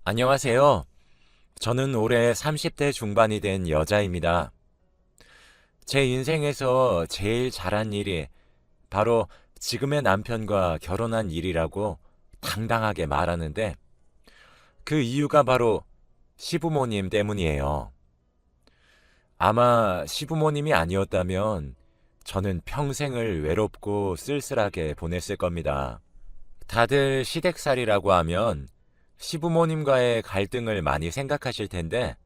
안녕하세요. 저는 올해 30대 중반이 된 여자입니다. 제 인생에서 제일 잘한 일이 바로 지금의 남편과 결혼한 일이라고 당당하게 말하는데 그 이유가 바로 시부모님 때문이에요. 아마 시부모님이 아니었다면 저는 평생을 외롭고 쓸쓸하게 보냈을 겁니다. 다들 시댁살이라고 하면 시부모님과의 갈등을 많이 생각하실 텐데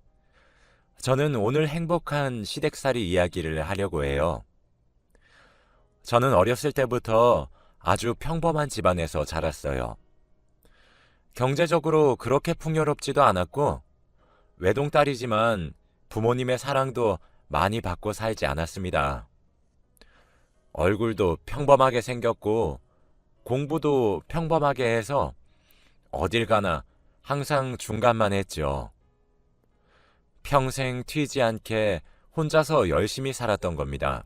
저는 오늘 행복한 시댁살이 이야기를 하려고 해요. 저는 어렸을 때부터 아주 평범한 집안에서 자랐어요. 경제적으로 그렇게 풍요롭지도 않았고 외동딸이지만 부모님의 사랑도 많이 받고 살지 않았습니다. 얼굴도 평범하게 생겼고 공부도 평범하게 해서 어딜 가나 항상 중간만 했죠. 평생 튀지 않게 혼자서 열심히 살았던 겁니다.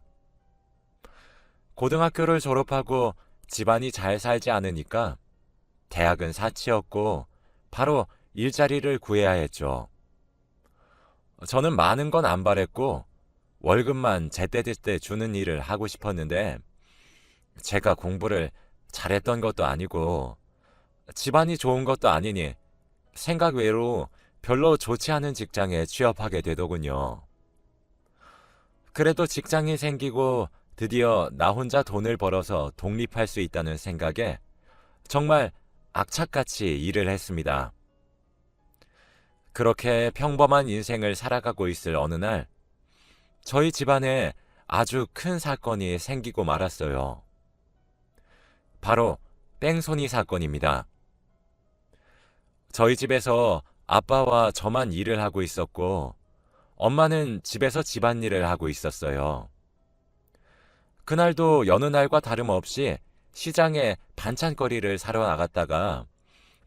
고등학교를 졸업하고 집안이 잘 살지 않으니까 대학은 사치였고 바로 일자리를 구해야 했죠. 저는 많은 건 안 바랬고 월급만 제때제때 주는 일을 하고 싶었는데 제가 공부를 잘했던 것도 아니고 집안이 좋은 것도 아니니 생각 외로 별로 좋지 않은 직장에 취업하게 되더군요. 그래도 직장이 생기고 드디어 나 혼자 돈을 벌어서 독립할 수 있다는 생각에 정말 악착같이 일을 했습니다. 그렇게 평범한 인생을 살아가고 있을 어느 날 저희 집안에 아주 큰 사건이 생기고 말았어요. 바로 뺑소니 사건입니다. 저희 집에서 아빠와 저만 일을 하고 있었고 엄마는 집에서 집안일을 하고 있었어요. 그날도 여느 날과 다름없이 시장에 반찬거리를 사러 나갔다가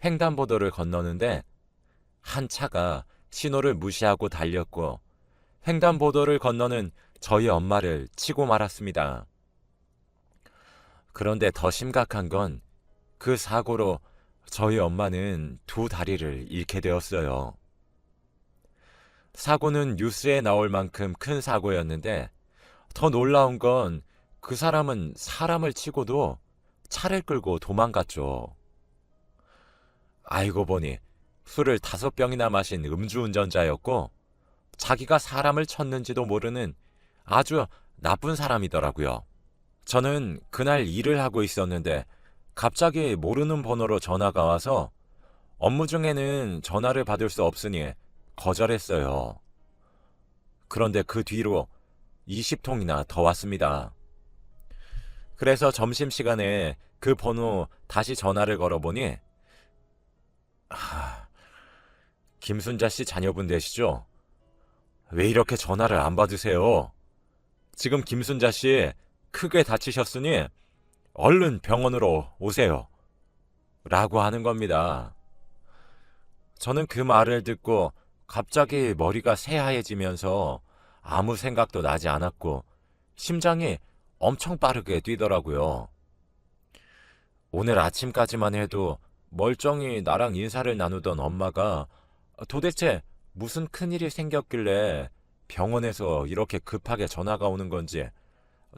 횡단보도를 건너는데 한 차가 신호를 무시하고 달렸고 횡단보도를 건너는 저희 엄마를 치고 말았습니다. 그런데 더 심각한 건 그 사고로 저희 엄마는 두 다리를 잃게 되었어요. 사고는 뉴스에 나올 만큼 큰 사고였는데 더 놀라운 건 그 사람은 사람을 치고도 차를 끌고 도망갔죠. 알고 보니 술을 5병이나 마신 음주운전자였고 자기가 사람을 쳤는지도 모르는 아주 나쁜 사람이더라고요. 저는 그날 일을 하고 있었는데 갑자기 모르는 번호로 전화가 와서 업무 중에는 전화를 받을 수 없으니 거절했어요. 그런데 그 뒤로 20통이나 더 왔습니다. 그래서 점심시간에 그 번호 다시 전화를 걸어보니 김순자 씨 자녀분 되시죠? 왜 이렇게 전화를 안 받으세요? 지금 김순자 씨 크게 다치셨으니 얼른 병원으로 오세요. 라고 하는 겁니다. 저는 그 말을 듣고 갑자기 머리가 새하얘지면서 아무 생각도 나지 않았고 심장이 엄청 빠르게 뛰더라고요. 오늘 아침까지만 해도 멀쩡히 나랑 인사를 나누던 엄마가 도대체 무슨 큰일이 생겼길래 병원에서 이렇게 급하게 전화가 오는 건지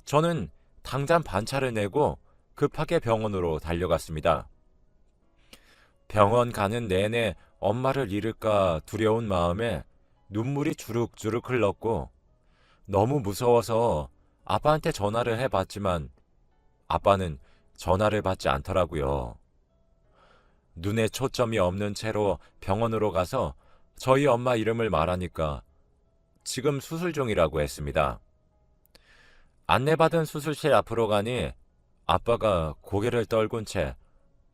저는 당장 반차를 내고 급하게 병원으로 달려갔습니다. 병원 가는 내내 엄마를 잃을까 두려운 마음에 눈물이 주룩주룩 흘렀고 너무 무서워서 아빠한테 전화를 해봤지만 아빠는 전화를 받지 않더라고요. 눈에 초점이 없는 채로 병원으로 가서 저희 엄마 이름을 말하니까 지금 수술 중이라고 했습니다. 안내받은 수술실 앞으로 가니 아빠가 고개를 떨군 채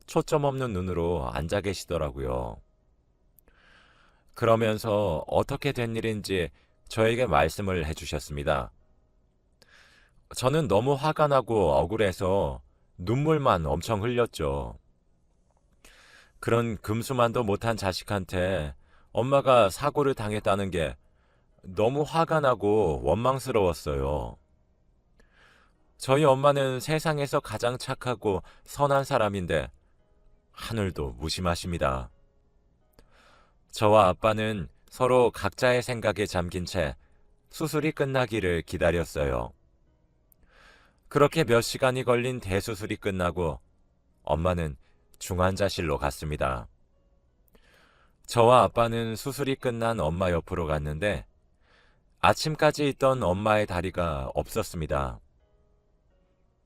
초점 없는 눈으로 앉아 계시더라고요. 그러면서 어떻게 된 일인지 저에게 말씀을 해주셨습니다. 저는 너무 화가 나고 억울해서 눈물만 엄청 흘렸죠. 그런 금수만도 못한 자식한테 엄마가 사고를 당했다는 게 너무 화가 나고 원망스러웠어요. 저희 엄마는 세상에서 가장 착하고 선한 사람인데 하늘도 무심하십니다. 저와 아빠는 서로 각자의 생각에 잠긴 채 수술이 끝나기를 기다렸어요. 그렇게 몇 시간이 걸린 대수술이 끝나고 엄마는 중환자실로 갔습니다. 저와 아빠는 수술이 끝난 엄마 옆으로 갔는데 아침까지 있던 엄마의 다리가 없었습니다.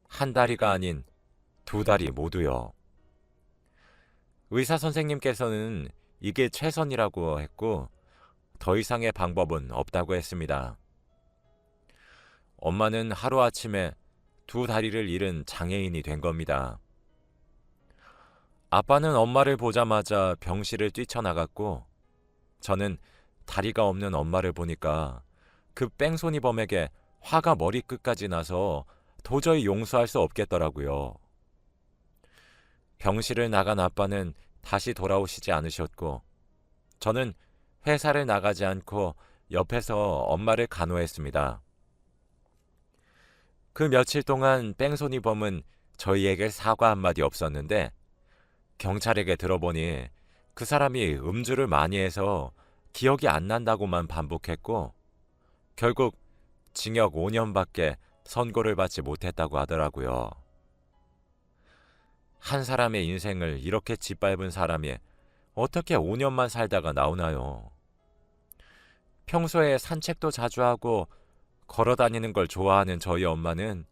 한 다리가 아닌 두 다리 모두요. 의사 선생님께서는 이게 최선이라고 했고 더 이상의 방법은 없다고 했습니다. 엄마는 하루아침에 두 다리를 잃은 장애인이 된 겁니다. 아빠는 엄마를 보자마자 병실을 뛰쳐나갔고 저는 다리가 없는 엄마를 보니까 그 뺑소니범에게 화가 머리끝까지 나서 도저히 용서할 수 없겠더라고요. 병실을 나간 아빠는 다시 돌아오시지 않으셨고 저는 회사를 나가지 않고 옆에서 엄마를 간호했습니다. 그 며칠 동안 뺑소니범은 저희에게 사과 한마디 없었는데 경찰에게 들어보니 그 사람이 음주를 많이 해서 기억이 안 난다고만 반복했고 결국 징역 5년밖에 선고를 받지 못했다고 하더라고요. 한 사람의 인생을 이렇게 짓밟은 사람이 어떻게 5년만 살다가 나오나요? 평소에 산책도 자주 하고 걸어 다니는 걸 좋아하는 저희 엄마는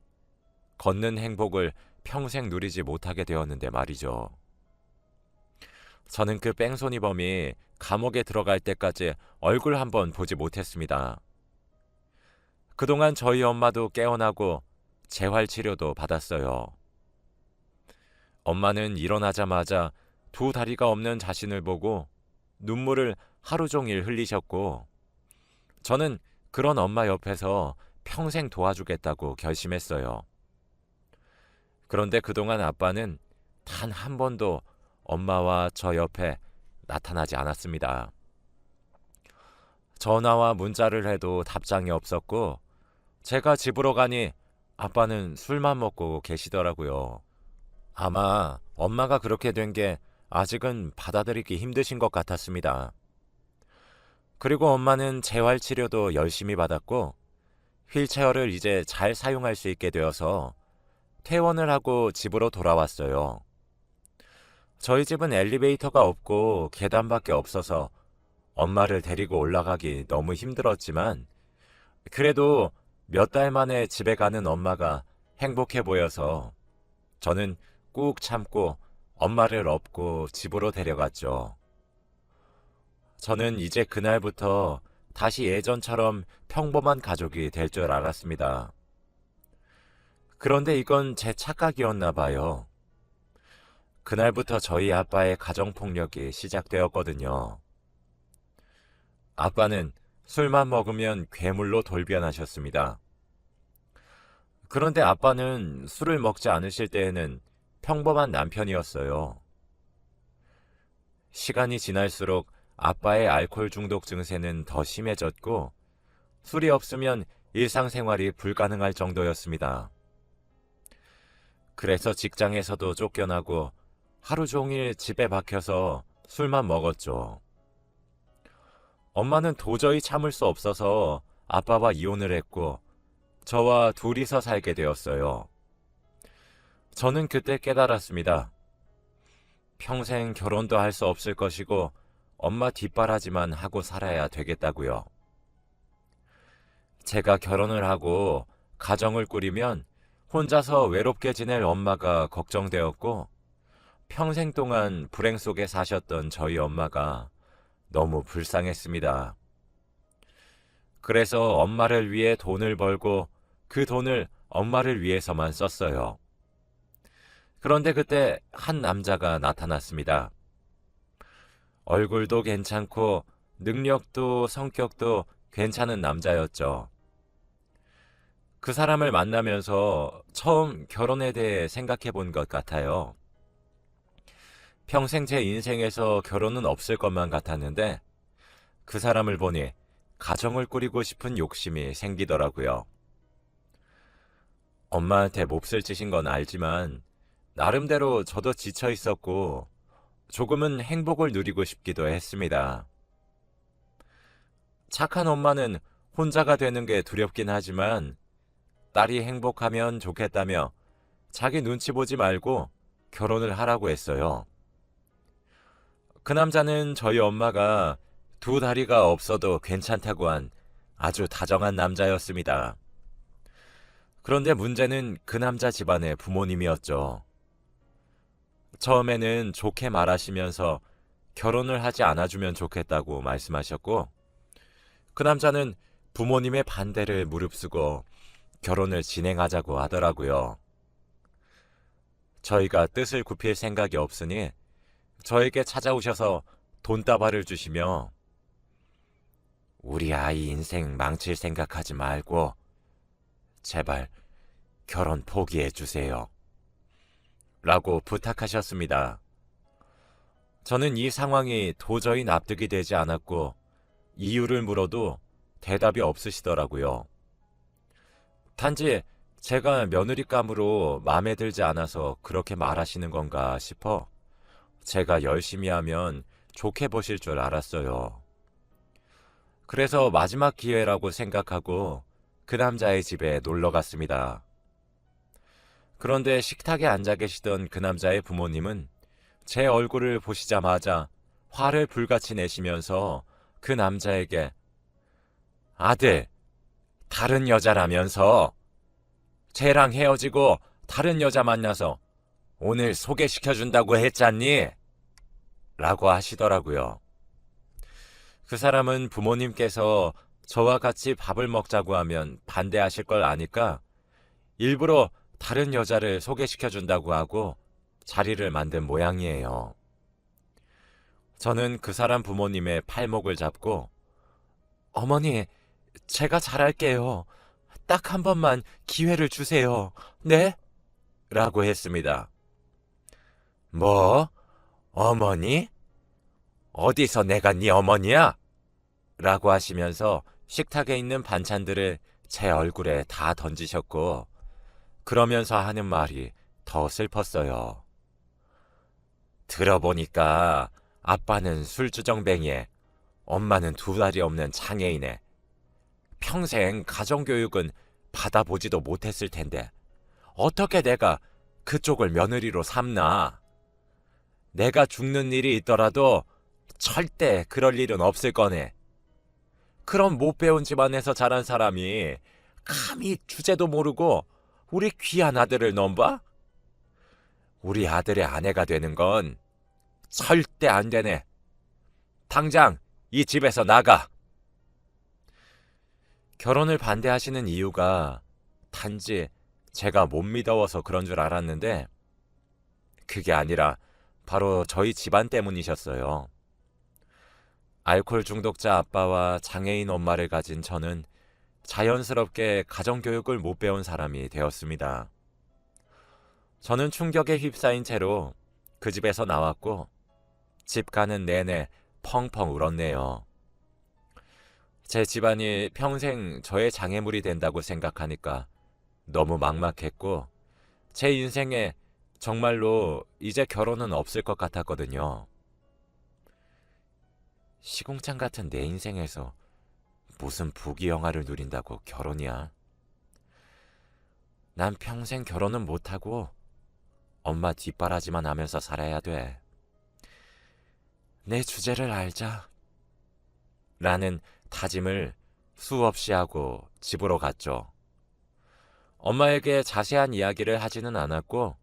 걷는 행복을 평생 누리지 못하게 되었는데 말이죠. 저는 그 뺑소니범이 감옥에 들어갈 때까지 얼굴 한번 보지 못했습니다. 그동안 저희 엄마도 깨어나고 재활치료도 받았어요. 엄마는 일어나자마자 두 다리가 없는 자신을 보고 눈물을 하루 종일 흘리셨고 저는 그런 엄마 옆에서 평생 도와주겠다고 결심했어요. 그런데 그동안 아빠는 단 한 번도 엄마와 저 옆에 나타나지 않았습니다. 전화와 문자를 해도 답장이 없었고 제가 집으로 가니 아빠는 술만 먹고 계시더라고요. 아마 엄마가 그렇게 된 게 아직은 받아들이기 힘드신 것 같았습니다. 그리고 엄마는 재활치료도 열심히 받았고 휠체어를 이제 잘 사용할 수 있게 되어서 퇴원을 하고 집으로 돌아왔어요. 저희 집은 엘리베이터가 없고 계단밖에 없어서 엄마를 데리고 올라가기 너무 힘들었지만 그래도 몇 달 만에 집에 가는 엄마가 행복해 보여서 저는 꾹 참고 엄마를 업고 집으로 데려갔죠. 저는 이제 그날부터 다시 예전처럼 평범한 가족이 될 줄 알았습니다. 그런데 이건 제 착각이었나 봐요. 그날부터 저희 아빠의 가정폭력이 시작되었거든요. 아빠는 술만 먹으면 괴물로 돌변하셨습니다. 그런데 아빠는 술을 먹지 않으실 때에는 평범한 남편이었어요. 시간이 지날수록 아빠의 알코올 중독 증세는 더 심해졌고 술이 없으면 일상생활이 불가능할 정도였습니다. 그래서 직장에서도 쫓겨나고 하루 종일 집에 박혀서 술만 먹었죠. 엄마는 도저히 참을 수 없어서 아빠와 이혼을 했고 저와 둘이서 살게 되었어요. 저는 그때 깨달았습니다. 평생 결혼도 할 수 없을 것이고 엄마 뒷바라지만 하고 살아야 되겠다고요. 제가 결혼을 하고 가정을 꾸리면 혼자서 외롭게 지낼 엄마가 걱정되었고 평생 동안 불행 속에 사셨던 저희 엄마가 너무 불쌍했습니다. 그래서 엄마를 위해 돈을 벌고 그 돈을 엄마를 위해서만 썼어요. 그런데 그때 한 남자가 나타났습니다. 얼굴도 괜찮고 능력도 성격도 괜찮은 남자였죠. 그 사람을 만나면서 처음 결혼에 대해 생각해 본 것 같아요. 평생 제 인생에서 결혼은 없을 것만 같았는데 그 사람을 보니 가정을 꾸리고 싶은 욕심이 생기더라고요. 엄마한테 몹쓸 짓인 건 알지만 나름대로 저도 지쳐 있었고 조금은 행복을 누리고 싶기도 했습니다. 착한 엄마는 혼자가 되는 게 두렵긴 하지만 딸이 행복하면 좋겠다며 자기 눈치 보지 말고 결혼을 하라고 했어요. 그 남자는 저희 엄마가 두 다리가 없어도 괜찮다고 한 아주 다정한 남자였습니다. 그런데 문제는 그 남자 집안의 부모님이었죠. 처음에는 좋게 말하시면서 결혼을 하지 않아주면 좋겠다고 말씀하셨고, 그 남자는 부모님의 반대를 무릅쓰고 결혼을 진행하자고 하더라고요. 저희가 뜻을 굽힐 생각이 없으니 저에게 찾아오셔서 돈다발을 주시며 우리 아이 인생 망칠 생각하지 말고 제발 결혼 포기해 주세요. 라고 부탁하셨습니다. 저는 이 상황이 도저히 납득이 되지 않았고 이유를 물어도 대답이 없으시더라고요. 단지 제가 며느리감으로 마음에 들지 않아서 그렇게 말하시는 건가 싶어 제가 열심히 하면 좋게 보실 줄 알았어요. 그래서 마지막 기회라고 생각하고 그 남자의 집에 놀러 갔습니다. 그런데 식탁에 앉아 계시던 그 남자의 부모님은 제 얼굴을 보시자마자 화를 불같이 내시면서 그 남자에게 아들, 다른 여자라면서 쟤랑 헤어지고 다른 여자 만나서 오늘 소개시켜준다고 했잖니? 라고 하시더라고요. 그 사람은 부모님께서 저와 같이 밥을 먹자고 하면 반대하실 걸 아니까 일부러 다른 여자를 소개시켜준다고 하고 자리를 만든 모양이에요. 저는 그 사람 부모님의 팔목을 잡고 어머니, 제가 잘할게요. 딱 한 번만 기회를 주세요. 네? 라고 했습니다. 뭐? 어머니? 어디서 내가 네 어머니야? 라고 하시면서 식탁에 있는 반찬들을 제 얼굴에 다 던지셨고 그러면서 하는 말이 더 슬펐어요. 들어보니까 아빠는 술주정뱅이에 엄마는 두 다리 없는 장애인에 평생 가정교육은 받아보지도 못했을 텐데 어떻게 내가 그쪽을 며느리로 삼나? 내가 죽는 일이 있더라도 절대 그럴 일은 없을 거네. 그런 못 배운 집안에서 자란 사람이 감히 주제도 모르고 우리 귀한 아들을 넘봐? 우리 아들의 아내가 되는 건 절대 안 되네. 당장 이 집에서 나가. 결혼을 반대하시는 이유가 단지 제가 못 믿어서 그런 줄 알았는데 그게 아니라 바로 저희 집안 때문이셨어요. 알코올 중독자 아빠와 장애인 엄마를 가진 저는 자연스럽게 가정교육을 못 배운 사람이 되었습니다. 저는 충격에 휩싸인 채로 그 집에서 나왔고 집 가는 내내 펑펑 울었네요. 제 집안이 평생 저의 장애물이 된다고 생각하니까 너무 막막했고 제 인생에 정말로 이제 결혼은 없을 것 같았거든요. 시궁창 같은 내 인생에서 무슨 부귀영화를 누린다고 결혼이야? 난 평생 결혼은 못하고 엄마 뒷바라지만 하면서 살아야 돼. 내 주제를 알자. 라는 다짐을 수없이 하고 집으로 갔죠. 엄마에게 자세한 이야기를 하지는 않았고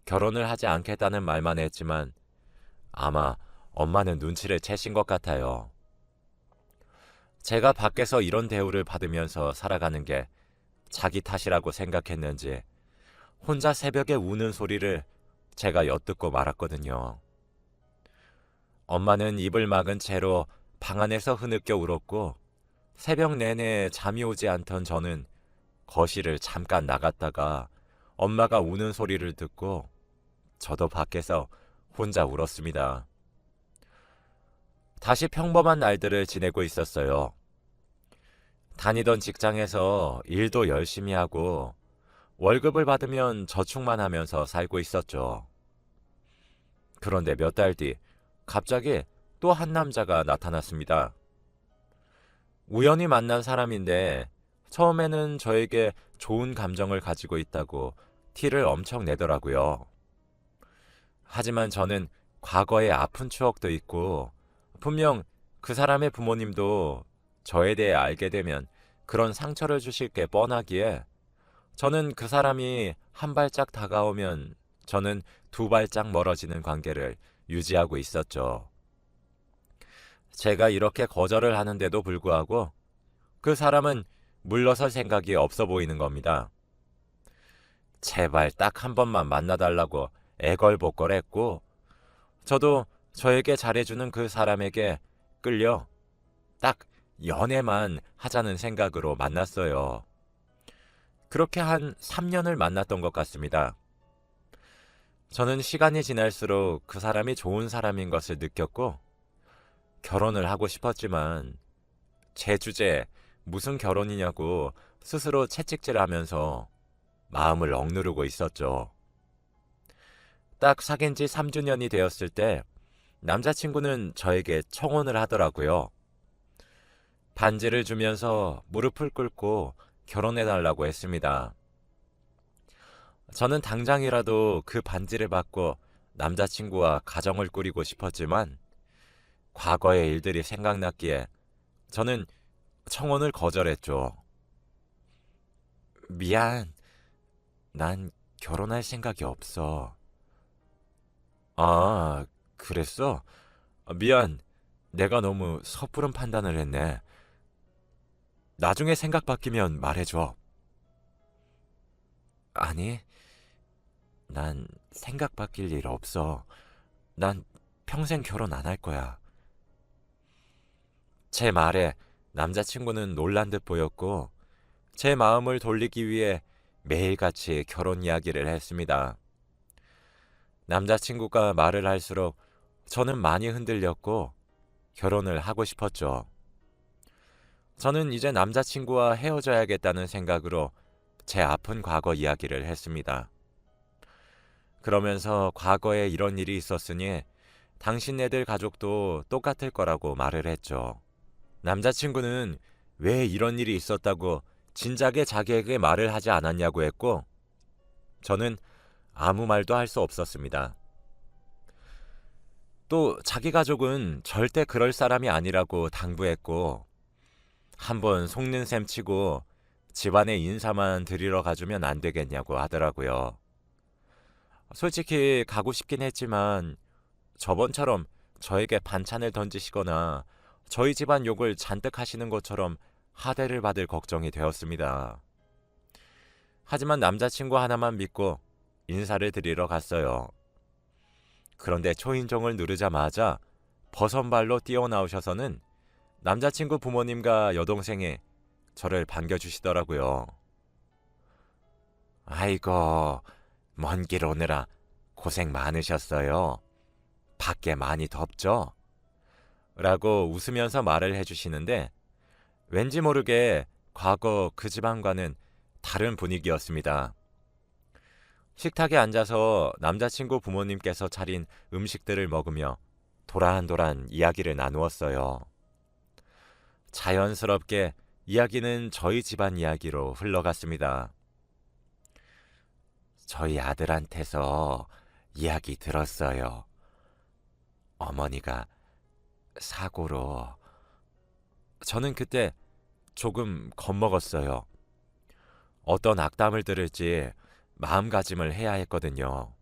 결혼을 하지 않겠다는 말만 했지만 아마 엄마는 눈치를 채신 것 같아요. 제가 밖에서 이런 대우를 받으면서 살아가는 게 자기 탓이라고 생각했는지 혼자 새벽에 우는 소리를 제가 엿듣고 말았거든요. 엄마는 입을 막은 채로 방 안에서 흐느껴 울었고 새벽 내내 잠이 오지 않던 저는 거실을 잠깐 나갔다가 엄마가 우는 소리를 듣고 저도 밖에서 혼자 울었습니다. 다시 평범한 날들을 지내고 있었어요. 다니던 직장에서 일도 열심히 하고 월급을 받으면 저축만 하면서 살고 있었죠. 그런데 몇 달 뒤 갑자기 또 한 남자가 나타났습니다. 우연히 만난 사람인데 처음에는 저에게 좋은 감정을 가지고 있다고 티를 엄청 내더라고요. 하지만 저는 과거에 아픈 추억도 있고 분명 그 사람의 부모님도 저에 대해 알게 되면 그런 상처를 주실 게 뻔하기에 저는 그 사람이 한 발짝 다가오면 저는 두 발짝 멀어지는 관계를 유지하고 있었죠. 제가 이렇게 거절을 하는데도 불구하고 그 사람은 물러설 생각이 없어 보이는 겁니다. 제발 딱 한 번만 만나달라고 애걸복걸했고 저도 저에게 잘해주는 그 사람에게 끌려 딱 연애만 하자는 생각으로 만났어요. 그렇게 한 3년을 만났던 것 같습니다. 저는 시간이 지날수록 그 사람이 좋은 사람인 것을 느꼈고 결혼을 하고 싶었지만 제 주제에 무슨 결혼이냐고 스스로 채찍질하면서 마음을 억누르고 있었죠. 딱 사귄 지 3주년이 되었을 때 남자친구는 저에게 청혼을 하더라고요. 반지를 주면서 무릎을 꿇고 결혼해달라고 했습니다. 저는 당장이라도 그 반지를 받고 남자친구와 가정을 꾸리고 싶었지만 과거의 일들이 생각났기에 저는 청혼을 거절했죠. 미안, 난 결혼할 생각이 없어. 아, 그랬어? 미안, 내가 너무 섣부른 판단을 했네. 나중에 생각 바뀌면 말해줘. 아니, 난 생각 바뀔 일 없어. 난 평생 결혼 안 할 거야. 제 말에 남자친구는 놀란 듯 보였고 제 마음을 돌리기 위해 매일같이 결혼 이야기를 했습니다. 남자친구가 말을 할수록 저는 많이 흔들렸고 결혼을 하고 싶었죠. 저는 이제 남자친구와 헤어져야겠다는 생각으로 제 아픈 과거 이야기를 했습니다. 그러면서 과거에 이런 일이 있었으니 당신네들 가족도 똑같을 거라고 말을 했죠. 남자친구는 왜 이런 일이 있었다고 진작에 자기에게 말을 하지 않았냐고 했고 저는 아무 말도 할 수 없었습니다. 또 자기 가족은 절대 그럴 사람이 아니라고 당부했고 한번 속는 셈 치고 집안에 인사만 드리러 가주면 안 되겠냐고 하더라고요. 솔직히 가고 싶긴 했지만 저번처럼 저에게 반찬을 던지시거나 저희 집안 욕을 잔뜩 하시는 것처럼 하대를 받을 걱정이 되었습니다. 하지만 남자친구 하나만 믿고 인사를 드리러 갔어요. 그런데 초인종을 누르자마자 버선발로 뛰어나오셔서는 남자친구 부모님과 여동생이 저를 반겨주시더라고요. 아이고, 먼 길 오느라 고생 많으셨어요. 밖에 많이 덥죠? 라고 웃으면서 말을 해주시는데 왠지 모르게 과거 그 집안과는 다른 분위기였습니다. 식탁에 앉아서 남자친구 부모님께서 차린 음식들을 먹으며 도란도란 이야기를 나누었어요. 자연스럽게 이야기는 저희 집안 이야기로 흘러갔습니다. 저희 아들한테서 이야기 들었어요. 어머니가 사고로. 저는 그때 조금 겁먹었어요. 어떤 악담을 들을지 마음가짐을 해야 했거든요.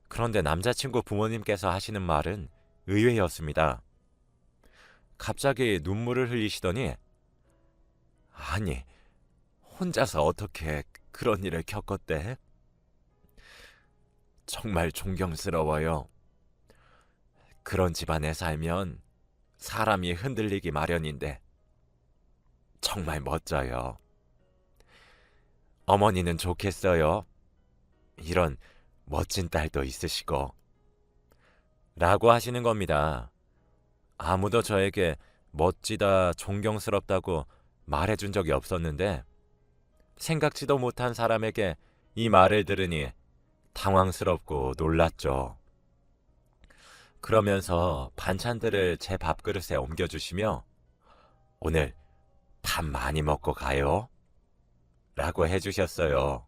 그런데 남자친구 부모님께서 하시는 말은 의외였습니다. 갑자기 눈물을 흘리시더니 아니, 혼자서 어떻게 그런 일을 겪었대? 정말 존경스러워요. 그런 집안에 살면 사람이 흔들리기 마련인데 정말 멋져요. 어머니는 좋겠어요. 이런 멋진 딸도 있으시고. 라고 하시는 겁니다. 아무도 저에게 멋지다, 존경스럽다고 말해준 적이 없었는데 생각지도 못한 사람에게 이 말을 들으니 당황스럽고 놀랐죠. 그러면서 반찬들을 제 밥그릇에 옮겨주시며 오늘 밥 많이 먹고 가요. 라고 해주셨어요.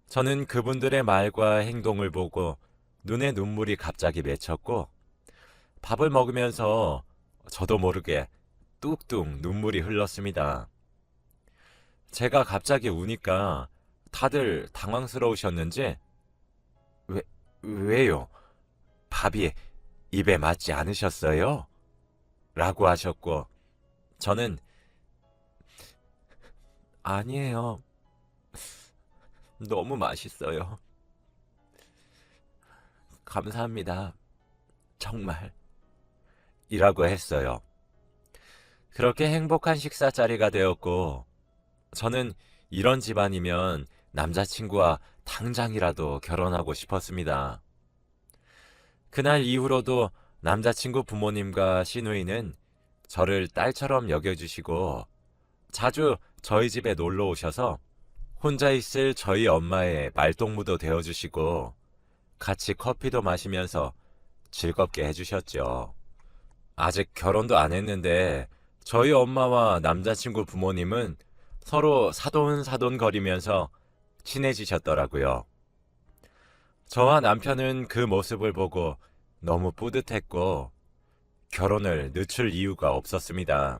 저는 그분들의 말과 행동을 보고 눈에 눈물이 갑자기 맺혔고 밥을 먹으면서 저도 모르게 뚝뚝 눈물이 흘렀습니다. 제가 갑자기 우니까 다들 당황스러우셨는지 왜, 왜요? 밥이 입에 맞지 않으셨어요? 라고 하셨고 저는 아니에요. 너무 맛있어요. 감사합니다. 정말. 이라고 했어요. 그렇게 행복한 식사 자리가 되었고 저는 이런 집안이면 남자친구와 당장이라도 결혼하고 싶었습니다. 그날 이후로도 남자친구 부모님과 시누이는 저를 딸처럼 여겨주시고 자주 저희 집에 놀러 오셔서 혼자 있을 저희 엄마의 말동무도 되어주시고 같이 커피도 마시면서 즐겁게 해주셨죠. 아직 결혼도 안 했는데 저희 엄마와 남자친구 부모님은 서로 사돈사돈 거리면서 친해지셨더라고요. 저와 남편은 그 모습을 보고 너무 뿌듯했고 결혼을 늦출 이유가 없었습니다.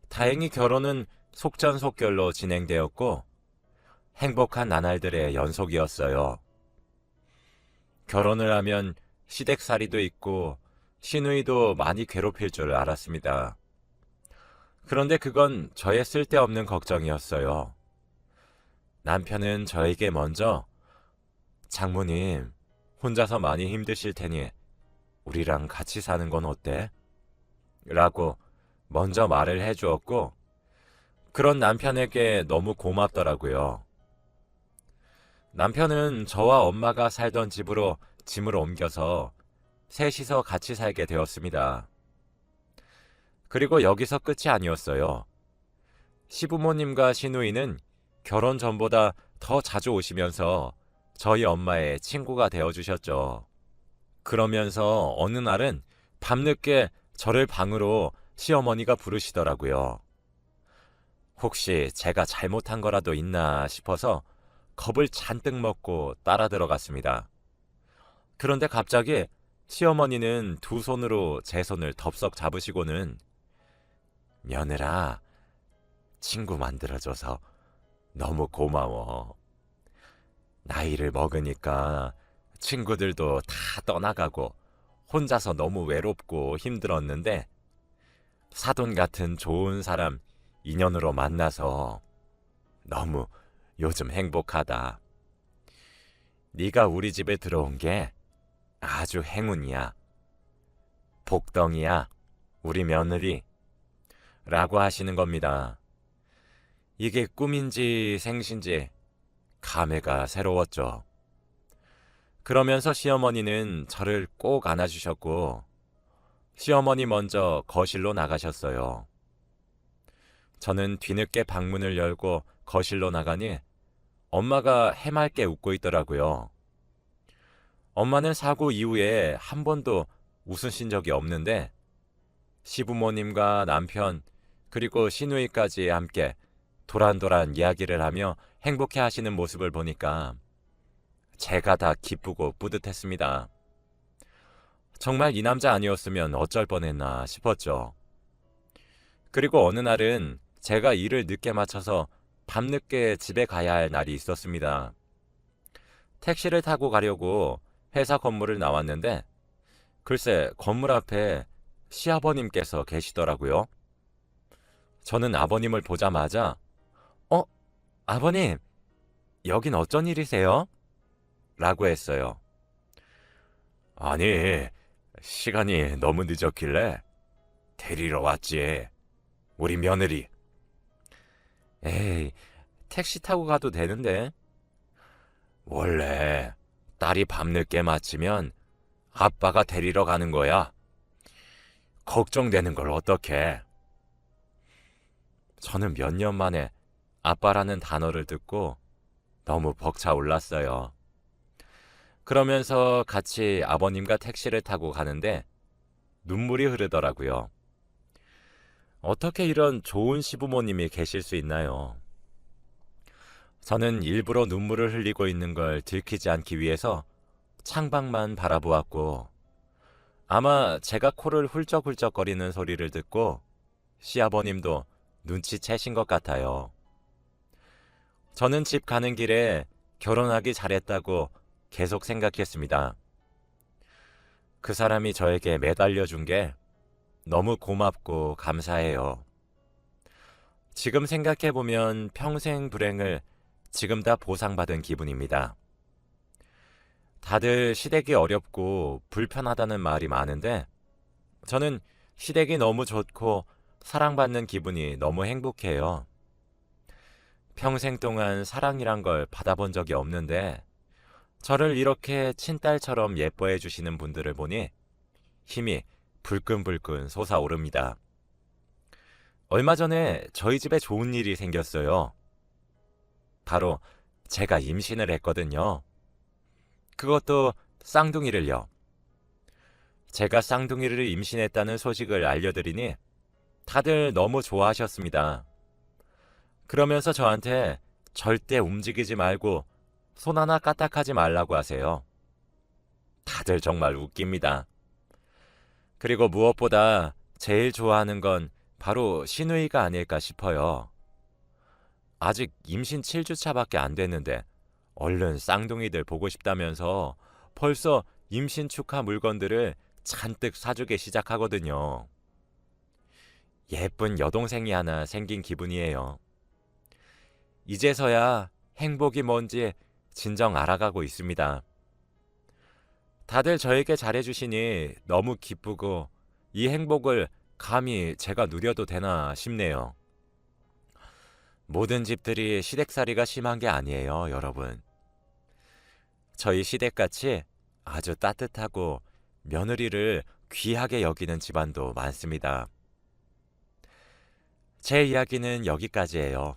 다행히 결혼은 속전속결로 진행되었고 행복한 나날들의 연속이었어요. 결혼을 하면 시댁살이도 있고 시누이도 많이 괴롭힐 줄 알았습니다. 그런데 그건 저의 쓸데없는 걱정이었어요. 남편은 저에게 먼저 장모님, 혼자서 많이 힘드실 테니 우리랑 같이 사는 건 어때? 라고 먼저 말을 해주었고 그런 남편에게 너무 고맙더라고요. 남편은 저와 엄마가 살던 집으로 짐을 옮겨서 셋이서 같이 살게 되었습니다. 그리고 여기서 끝이 아니었어요. 시부모님과 시누이는 결혼 전보다 더 자주 오시면서 저희 엄마의 친구가 되어주셨죠. 그러면서 어느 날은 밤늦게 저를 방으로 시어머니가 부르시더라고요. 혹시 제가 잘못한 거라도 있나 싶어서 겁을 잔뜩 먹고 따라 들어갔습니다. 그런데 갑자기 시어머니는 두 손으로 제 손을 덥석 잡으시고는 며느라, 친구 만들어줘서 너무 고마워. 나이를 먹으니까 친구들도 다 떠나가고 혼자서 너무 외롭고 힘들었는데 사돈 같은 좋은 사람 인연으로 만나서 너무 요즘 행복하다. 네가 우리 집에 들어온 게 아주 행운이야. 복덩이야, 우리 며느리. 라고 하시는 겁니다. 이게 꿈인지 생신지 감회가 새로웠죠. 그러면서 시어머니는 저를 꼭 안아주셨고 시어머니 먼저 거실로 나가셨어요. 저는 뒤늦게 방문을 열고 거실로 나가니 엄마가 해맑게 웃고 있더라고요. 엄마는 사고 이후에 한 번도 웃으신 적이 없는데 시부모님과 남편 그리고 시누이까지 함께 도란도란 이야기를 하며 행복해 하시는 모습을 보니까 제가 다 기쁘고 뿌듯했습니다. 정말 이 남자 아니었으면 어쩔 뻔했나 싶었죠. 그리고 어느 날은 제가 일을 늦게 마쳐서 밤늦게 집에 가야 할 날이 있었습니다. 택시를 타고 가려고 회사 건물을 나왔는데 글쎄 건물 앞에 시아버님께서 계시더라고요. 저는 아버님을 보자마자 아버님, 여긴 어쩐 일이세요? 라고 했어요. 아니, 시간이 너무 늦었길래 데리러 왔지. 우리 며느리. 에이, 택시 타고 가도 되는데. 원래 딸이 밤늦게 마치면 아빠가 데리러 가는 거야. 걱정되는 걸 어떡해. 저는 몇 년 만에 아빠라는 단어를 듣고 너무 벅차올랐어요. 그러면서 같이 아버님과 택시를 타고 가는데 눈물이 흐르더라고요. 어떻게 이런 좋은 시부모님이 계실 수 있나요? 저는 일부러 눈물을 흘리고 있는 걸 들키지 않기 위해서 창밖만 바라보았고, 아마 제가 코를 훌쩍훌쩍거리는 소리를 듣고 시아버님도 눈치채신 것 같아요. 저는 집 가는 길에 결혼하기 잘했다고 계속 생각했습니다. 그 사람이 저에게 매달려 준 게 너무 고맙고 감사해요. 지금 생각해보면 평생 불행을 지금 다 보상받은 기분입니다. 다들 시댁이 어렵고 불편하다는 말이 많은데 저는 시댁이 너무 좋고 사랑받는 기분이 너무 행복해요. 평생 동안 사랑이란 걸 받아본 적이 없는데 저를 이렇게 친딸처럼 예뻐해 주시는 분들을 보니 힘이 불끈불끈 솟아오릅니다. 얼마 전에 저희 집에 좋은 일이 생겼어요. 바로 제가 임신을 했거든요. 그것도 쌍둥이를요. 제가 쌍둥이를 임신했다는 소식을 알려드리니 다들 너무 좋아하셨습니다. 그러면서 저한테 절대 움직이지 말고 손 하나 까딱하지 말라고 하세요. 다들 정말 웃깁니다. 그리고 무엇보다 제일 좋아하는 건 바로 시누이가 아닐까 싶어요. 아직 임신 7주차밖에 안 됐는데 얼른 쌍둥이들 보고 싶다면서 벌써 임신 축하 물건들을 잔뜩 사주기 시작하거든요. 예쁜 여동생이 하나 생긴 기분이에요. 이제서야 행복이 뭔지 진정 알아가고 있습니다. 다들 저에게 잘해주시니 너무 기쁘고 이 행복을 감히 제가 누려도 되나 싶네요. 모든 집들이 시댁살이가 심한 게 아니에요, 여러분. 저희 시댁같이 아주 따뜻하고 며느리를 귀하게 여기는 집안도 많습니다. 제 이야기는 여기까지예요.